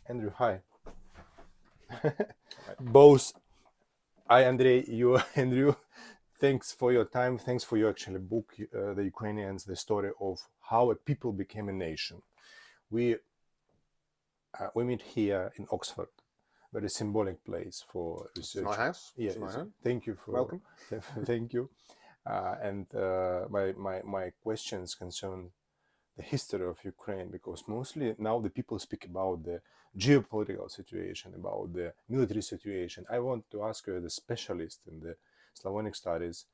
Andrew, hi. Right. Both I, Andrei, you, Andrew. Thanks for your time. Thanks for your actually book, The Ukrainians, the story of how a people became a nation. We we meet here in Oxford, very symbolic place for This is my research. house. Yeah, This is my home. thank you for Welcome. thank you. And my questions concern the history of Ukraine, because mostly now the people speak about the geopolitical situation, about the military situation. I want to ask you, as a specialist in the Slavonic studies,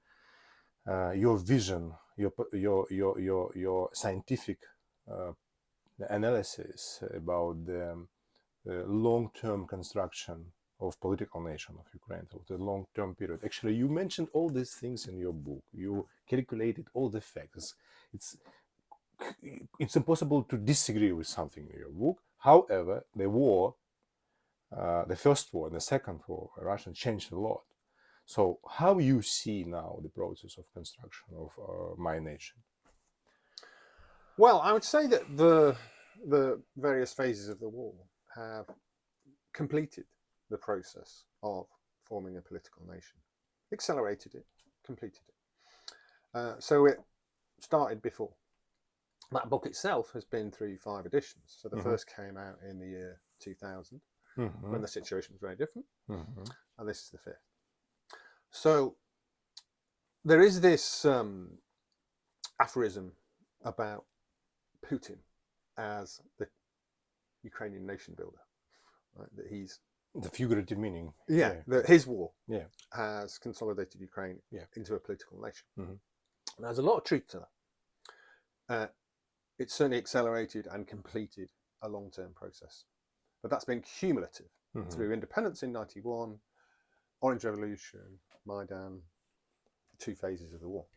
your vision, your scientific uh, analysis about the long-term construction of political nation of Ukraine, of the long-term period. Actually, you mentioned all these things in your book. You calculated all the facts. It's it's impossible to disagree with something in your book. However, the war, the first war and the second war, Russia changed a lot. So, how you see now the process of construction of my nation? Well, I would say that the various phases of the war have completed the process of forming a political nation, accelerated it, completed it. So it started before. That book itself has been through 5 editions. So the first came out in the year 2000, when the situation was very different, and this is the fifth. So there is this aphorism about Putin as the Ukrainian nation builder, right? That he's The figurative meaning. that his war Yeah. has consolidated Ukraine Yeah. into a political nation. Mhm. And there's a lot of truth to that. It certainly accelerated and completed a long-term process, but that's been cumulative through independence in '91, Orange Revolution, Maidan, the 2 phases of the war.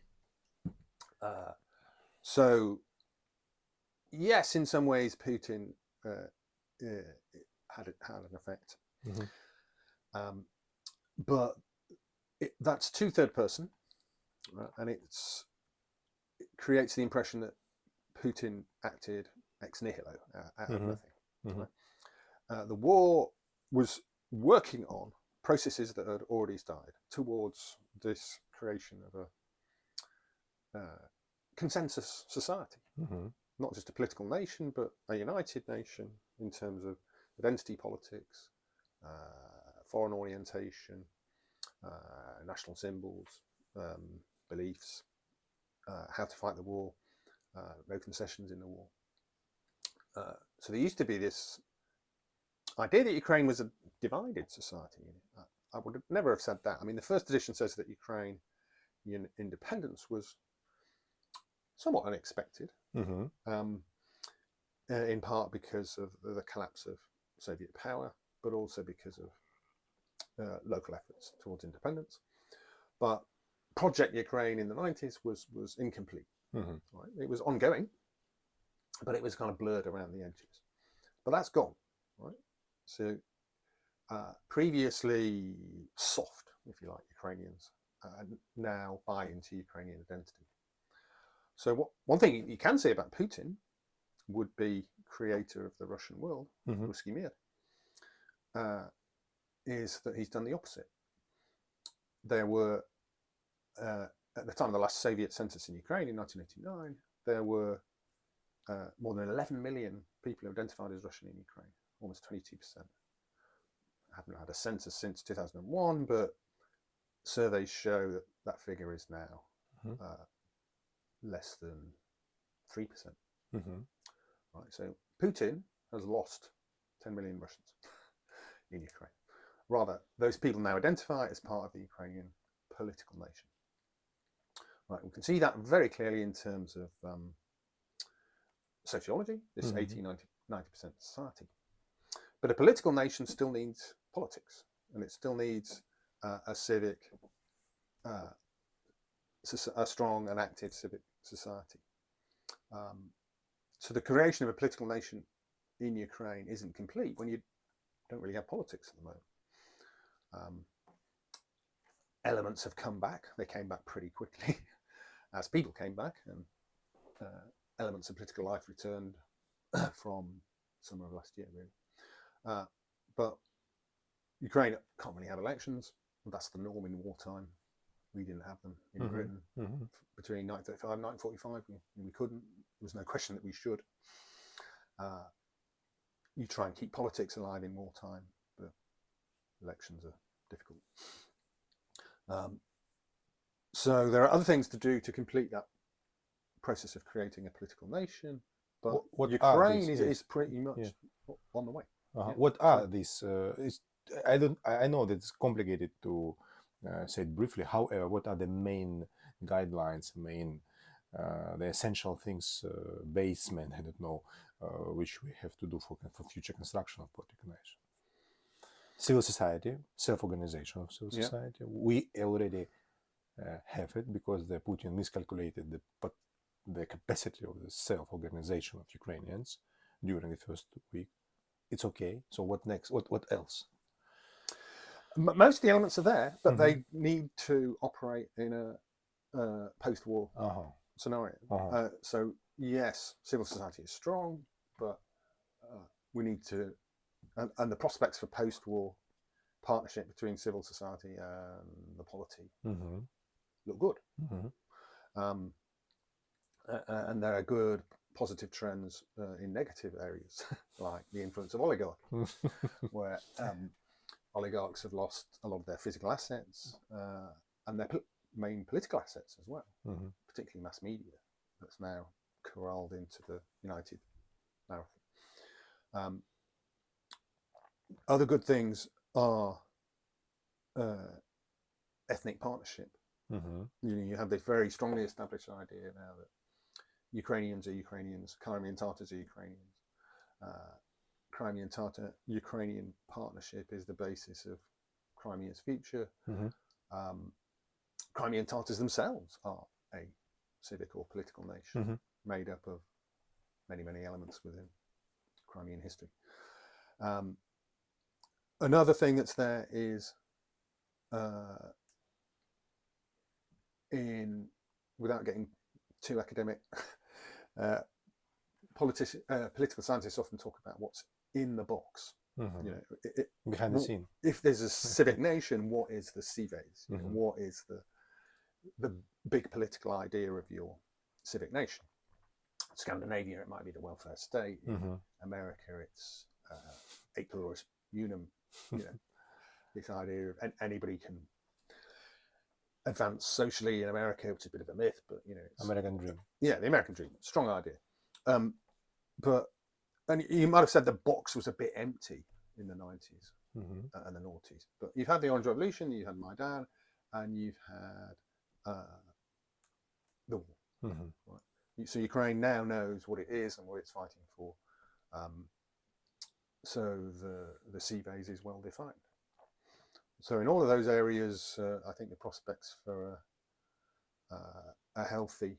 So yes, in some ways, Putin had an effect, but that's 2 third person, right? And it creates the impression that Putin acted ex nihilo, out of nothing. Right? The war was working on processes that had already started towards this creation of a consensus society. Not just a political nation, but a united nation in terms of identity politics, foreign orientation, national symbols, beliefs, how to fight the war, no concessions in the war. So there used to be this idea that Ukraine was a divided society. I would never have said that. I mean, the first edition says that Ukrainian independence was somewhat unexpected, in part because of the collapse of Soviet power, but also because of local efforts towards independence. But Project Ukraine in the 90s was incomplete. Right? It was ongoing, but it was kind of blurred around the edges. But that's gone, right? So previously soft, if you like, Ukrainians now buy into Ukrainian identity. So one thing you can say about Putin, would be creator of the Russian world, Ruski Mir, is that he's done the opposite. There were, at the time of the last Soviet census in Ukraine in 1989, there were more than 11 million people identified as Russian in Ukraine, almost 22%. I haven't had a census since 2001, but surveys show that that figure is now less than 3%. Right, so Putin has lost 10 million Russians in Ukraine. Rather, those people now identify as part of the Ukrainian political nation. Right, we can see that very clearly in terms of sociology, this 80-90% society. But a political nation still needs politics, and it still needs a civic, a strong and active civic society. So the creation of a political nation in Ukraine isn't complete when you don't really have politics at the moment. Elements have come back. They came back pretty quickly as people came back, and elements of political life returned from summer of last year, really. But Ukraine can't really have elections. That's the norm in wartime. We didn't have them in Britain between 1935 and 1945. We couldn't. There was no question that we should. You try and keep politics alive in wartime, but elections are difficult. So there are other things to do to complete that process of creating a political nation. But what Ukraine is pretty much on the way. What are these? I know that it's complicated to say it briefly. However, what are the main guidelines, the essential things, basement? I don't know, which we have to do for future construction of political nation. Civil society, self-organization of civil society. We already have it because the Putin miscalculated the capacity of the self-organization of Ukrainians during the first week. It's okay. So what next? What else? Most of the elements are there, but they need to operate in a post-war scenario. So yes, civil society is strong, but we need to, and the prospects for post-war partnership between civil society and the polity look good. And there are good positive trends in negative areas, like the influence of oligarchy, where oligarchs have lost a lot of their physical assets and their main political assets as well, particularly mass media, that's now corralled into the united narrative. Other good things are ethnic partnership. You have this very strongly established idea now that Ukrainians are Ukrainians, Crimean Tatars are Ukrainians. Crimean Tatar Ukrainian partnership is the basis of Crimea's future. Crimean Tatars themselves are a civic or political nation made up of many, many elements within Crimean history. Another thing that's there is without getting too academic, political scientists often talk about what's in the box. Behind the scene. If there's a civic nation, what is the cives? What is the big political idea of your civic nation? Scandinavia, it might be the welfare state. In America, it's a pluribus unum. This idea of anybody can advance socially in America, which is a bit of a myth, but it's American dream. Yeah, the American dream, strong idea. And you might have said the box was a bit empty in the 90s and the noughties. But you've had the Orange Revolution, you've had Maidan, and you've had the war. Right? So Ukraine now knows what it is and what it's fighting for. So the cives is well defined. So in all of those areas, I think the prospects for a healthy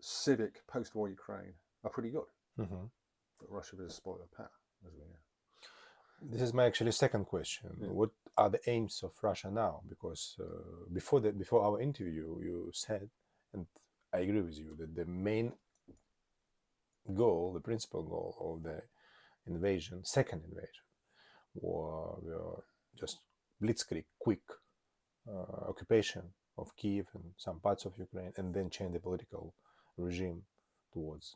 civic post-war Ukraine are pretty good. But Russia is a spoiler power, as we know. This is my actually second question. What are the aims of Russia now? Because before our interview, you said, and I agree with you, that the main goal, the principal goal of the second invasion, were just blitzkrieg, quick occupation of Kiev and some parts of Ukraine, and then change the political regime towards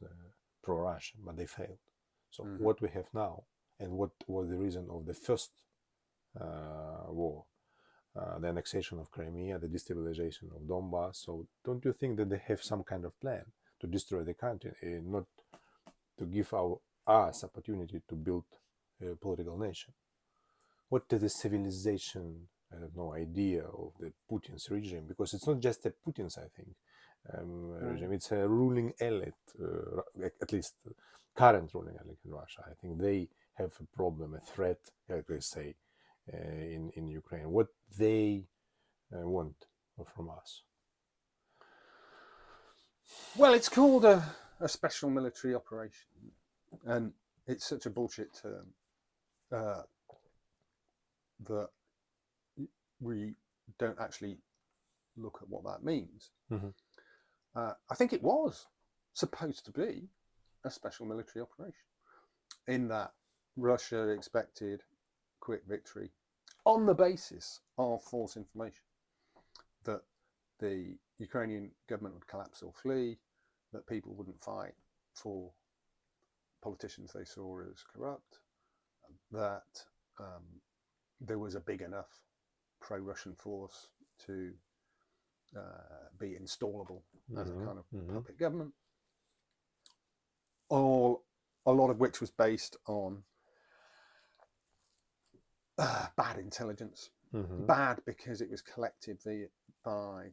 pro-Russian, but they failed. So what we have now, and what was the reason of the first war, the annexation of Crimea, the destabilization of Donbass. So don't you think that they have some kind of plan to destroy the country, not to give us opportunity to build a political nation? What is the civilization, I don't know, idea of the Putin's regime? Because it's not just a Putin's, I think, regime. It's a ruling elite, at least current ruling elite in Russia. I think they have a problem, a threat, like they say, in Ukraine. What they want from us? Well, it's called a special military operation, and it's such a bullshit term that we don't actually look at what that means. I think it was supposed to be a special military operation. in that Russia expected quick victory on the basis of false information that the Ukrainian government would collapse or flee, that people wouldn't fight for politicians they saw as corrupt, that there was a big enough pro-Russian force to be installable as a kind of puppet government. A lot of which was based on bad intelligence. Bad because it was collected by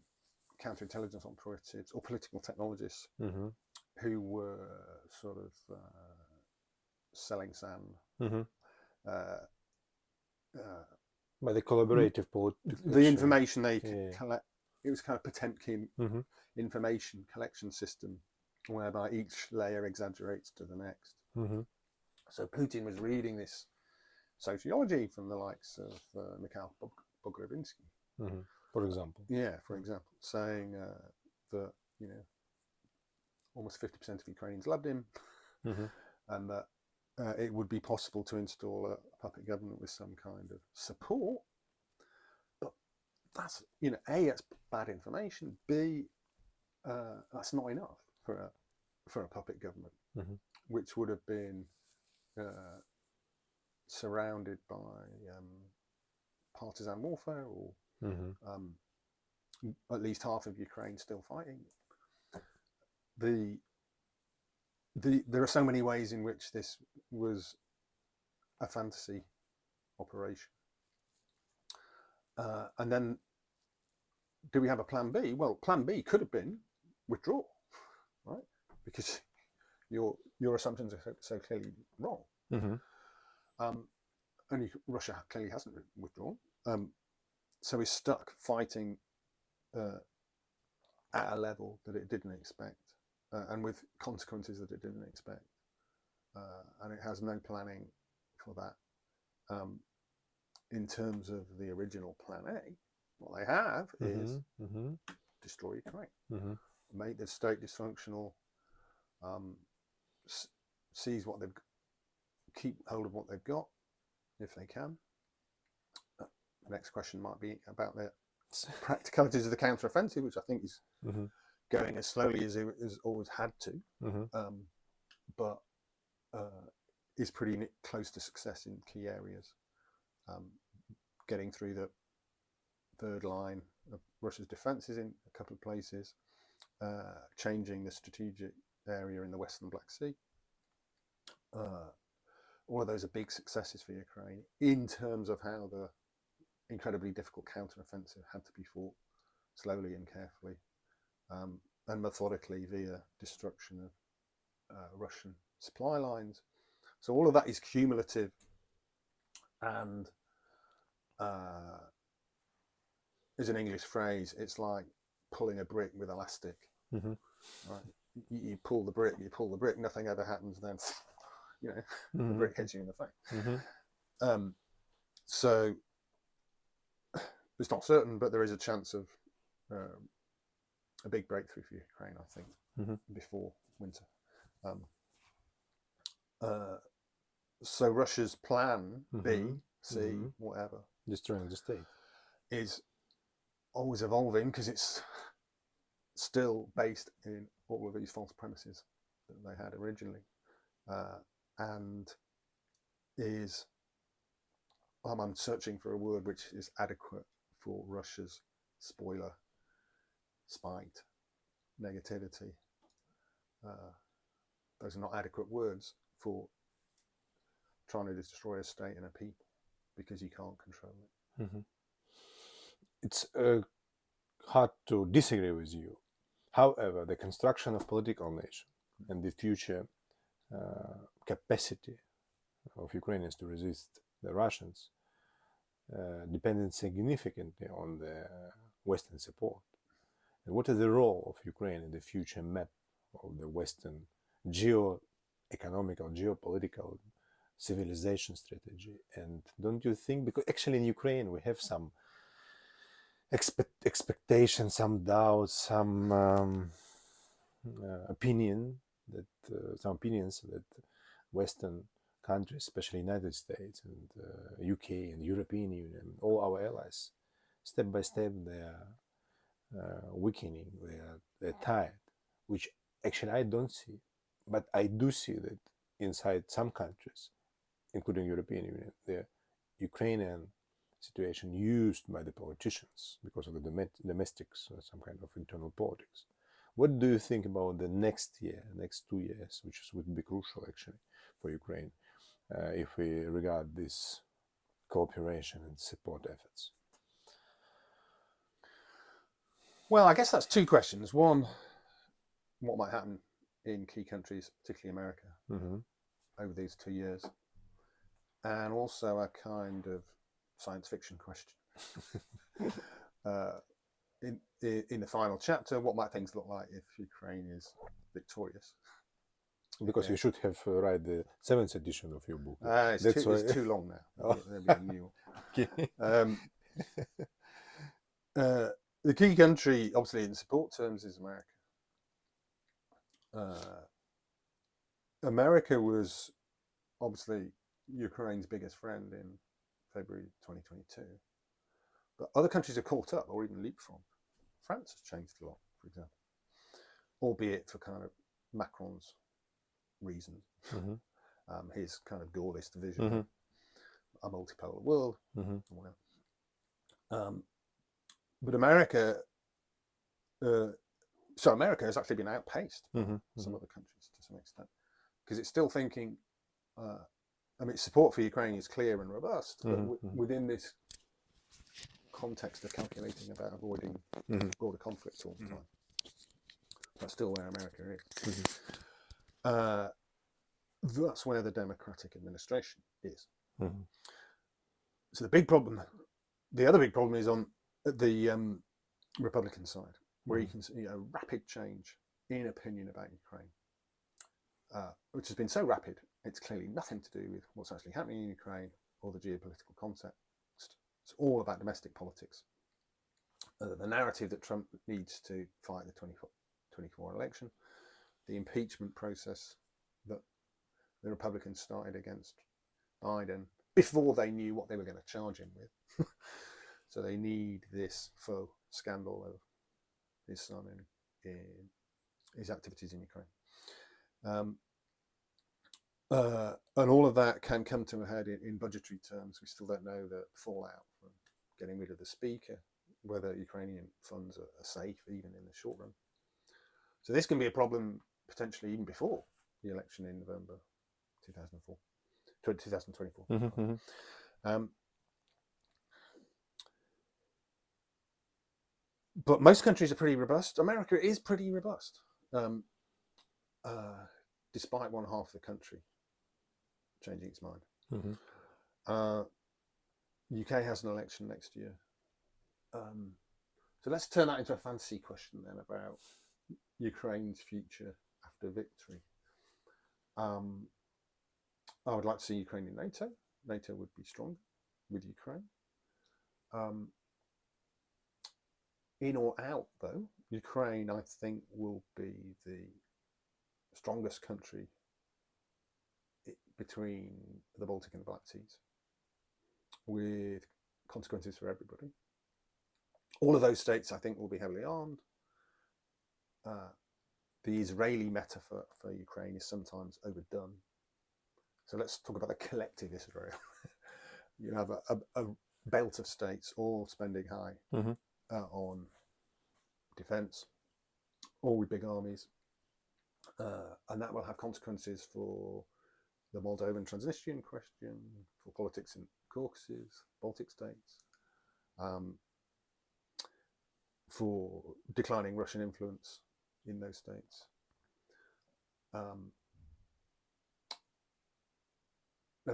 counterintelligence operatives or political technologists who were sort of selling sand. By the collaborative the information they could collect, it was kind of Potemkin information collection system whereby each layer exaggerates to the next. So Putin was reading this sociology from the likes of Mikhail Bogovinsky, for example. Yeah, for example, saying that almost 50% of Ukrainians loved him, and that it would be possible to install a puppet government with some kind of support. But that's A, that's bad information. B, that's not enough for a puppet government, which would have been surrounded by partisan warfare, or at least half of Ukraine still fighting. There are so many ways in which this was a fantasy operation. And then, do we have a plan B? Well, plan B could have been withdraw, right? Because your assumptions are so clearly wrong. Russia clearly hasn't withdrawn. So he's stuck fighting at a level that it didn't expect, and with consequences that it didn't expect. And it has no planning for that. In terms of the original plan A, what they have is destroy Ukraine, make the state dysfunctional, seize what they've, keep hold of what they've got, if they can. The next question might be about the practicalities of the counteroffensive, which I think is going as slowly as it has always had to, but is pretty close to success in key areas. Getting through the third line of Russia's defences in a couple of places, changing the strategic area in the Western Black Sea. All of those are big successes for Ukraine in terms of how the incredibly difficult counteroffensive had to be fought slowly and carefully, and methodically via destruction of Russian supply lines. So all of that is cumulative, and is an English phrase. It's like pulling a brick with elastic. Right? You pull the brick, nothing ever happens. Then the brick hits you in the face. So it's not certain, but there is a chance of a big breakthrough for Ukraine, I think, before winter. So Russia's plan B, C, whatever, destroying the state, is always evolving because it's still based in all of these false premises that they had originally, and is, I'm searching for a word which is adequate for Russia's spoiler, spite, negativity. Those are not adequate words for trying to destroy a state and a people, because you can't control it. It's hard to disagree with you. However, the construction of political nation and the future capacity of Ukrainians to resist the Russians depended significantly on the Western support. And what is the role of Ukraine in the future map of the Western geo-economical, geopolitical civilization strategy? And don't you think, because actually in Ukraine we have some expectations, some doubts, some opinions that Western countries, especially United States and UK and European Union, all our allies, step by step they are weakening, they're tired, which actually I don't see. But I do see that inside some countries, including European Union, the Ukrainian situation used by the politicians because of the domestics, some kind of internal politics. What do you think about the next year, next 2 years, which would be crucial actually for Ukraine, if we regard this cooperation and support efforts? Well, I guess that's two questions. One, what might happen in key countries, particularly America, over these 2 years, and also a kind of science fiction question. In the final chapter, what might things look like if Ukraine is victorious? Because you should have write the 7th edition of your book. It's too long now. There'll be a new one. The key country, obviously, in support terms, is America. America was obviously Ukraine's biggest friend in February 2022. But other countries have caught up or even leapfrogged. France has changed a lot, for example, albeit for kind of Macron's reasons. His kind of Gaullist vision, a multipolar world, or whatever. But America, America has actually been outpaced by some other countries to some extent, because it's still thinking, I mean, support for Ukraine is clear and robust, but within this context of calculating about avoiding broader conflict all the time. That's still where America is. That's where the Democratic administration is. So the other big problem is on the Republican side, where you can see a rapid change in opinion about Ukraine, which has been so rapid, it's clearly nothing to do with what's actually happening in Ukraine or the geopolitical context. It's all about domestic politics. The narrative that Trump needs to fight the 2024 election, the impeachment process that the Republicans started against Biden before they knew what they were going to charge him with. So they need this faux scandal of his son in his activities in Ukraine. And all of that can come to a head in budgetary terms. We still don't know the fallout from getting rid of the speaker, whether Ukrainian funds are safe even in the short run. So this can be a problem potentially even before the election in November 2024. But most countries are pretty robust. America is pretty robust, despite one half of the country changing its mind. UK has an election next year. So let's turn that into a fantasy question then about Ukraine's future after victory. I would like to see Ukraine in NATO. NATO would be stronger with Ukraine. In or out, though, Ukraine, I think, will be the strongest country between the Baltic and the Black Seas, with consequences for everybody. All of those states, I think, will be heavily armed. The Israeli metaphor for Ukraine is sometimes overdone. So let's talk about the collective Israel. You have a belt of states all spending high on defense, all with big armies. And that will have consequences for the Moldovan Transnistrian question, for politics in Caucasus, Baltic states, for declining Russian influence in those states. Now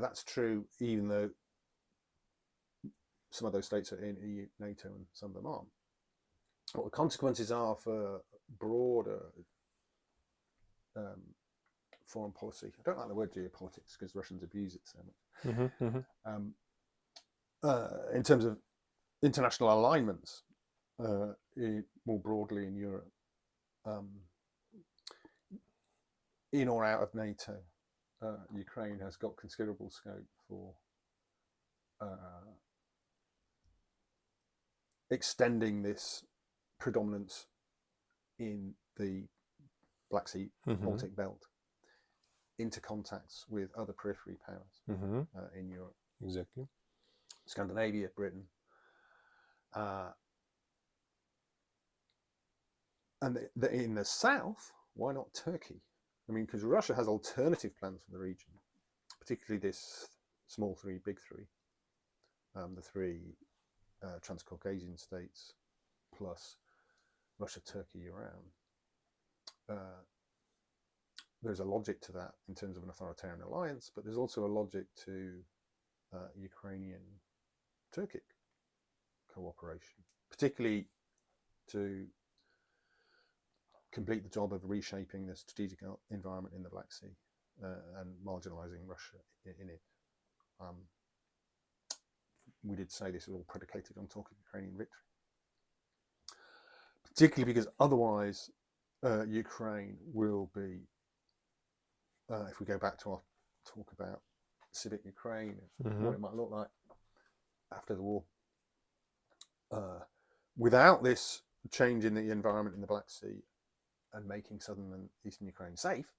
that's true, even though some of those states are in EU, NATO, and some of them aren't. What the consequences are for broader foreign policy. I don't like the word geopolitics because Russians abuse it so much. In terms of international alignments, more broadly in Europe, in or out of NATO, Ukraine has got considerable scope for extending this predominance in the Black Sea Baltic belt into contacts with other periphery powers in Europe. Exactly. Scandinavia, Britain. And in the south, why not Turkey? I mean, because Russia has alternative plans for the region, particularly this small three, big three, the three Transcaucasian states plus Russia, Turkey, Iran. There's a logic to that in terms of an authoritarian alliance, but there's also a logic to Ukrainian-Turkic cooperation, particularly to complete the job of reshaping the strategic environment in the Black Sea and marginalizing Russia in it. We did say this is all predicated on talk of Ukrainian victory, particularly because otherwise Ukraine will be, if we go back to our talk about civic Ukraine, what it might look like after the war, without this change in the environment in the Black Sea and making southern and eastern Ukraine safe,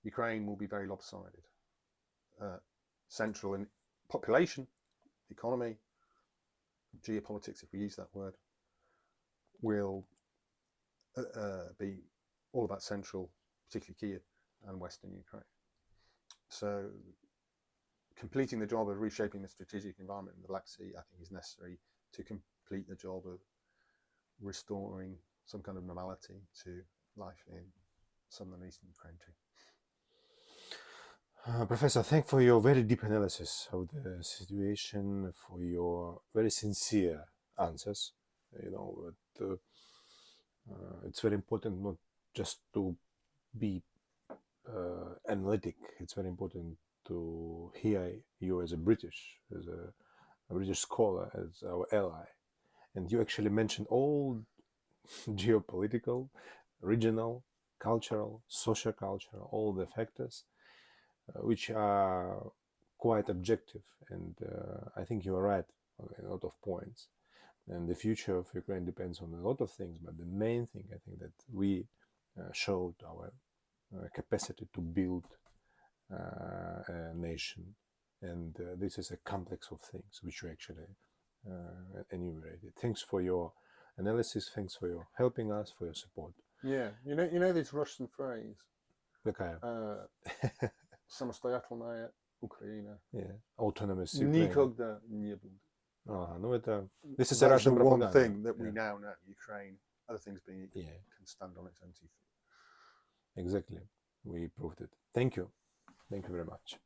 Ukraine will be very lopsided. Central in population, economy, geopolitics, if we use that word, will be all about central, particularly Kiev and western Ukraine. So completing the job of reshaping the strategic environment in the Black Sea, I think, is necessary to complete the job of restoring some kind of normality to life in southern and eastern Ukraine too. Professor, thank for your very deep analysis of the situation, for your very sincere answers. It's very important not just to be analytic. It's very important to hear you as a British scholar, as our ally. And you actually mentioned all geopolitical, regional, cultural, socio-cultural, all the factors which are quite objective. And I think you are right on a lot of points. And the future of Ukraine depends on a lot of things. But the main thing, I think, that we showed our capacity to build a nation. And this is a complex of things which you actually enumerated. Thanks for your analysis. Thanks for your helping us, for your support. Yeah, you know this Russian phrase. Какая? Самостоятельная Украина. Yeah, autonomous Ukraine. Никогда не будет. This is a Russian propaganda. One thing that we now know. Ukraine, other things being equal, can stand on its own 2 feet. Exactly. We proved it. Thank you. Thank you very much.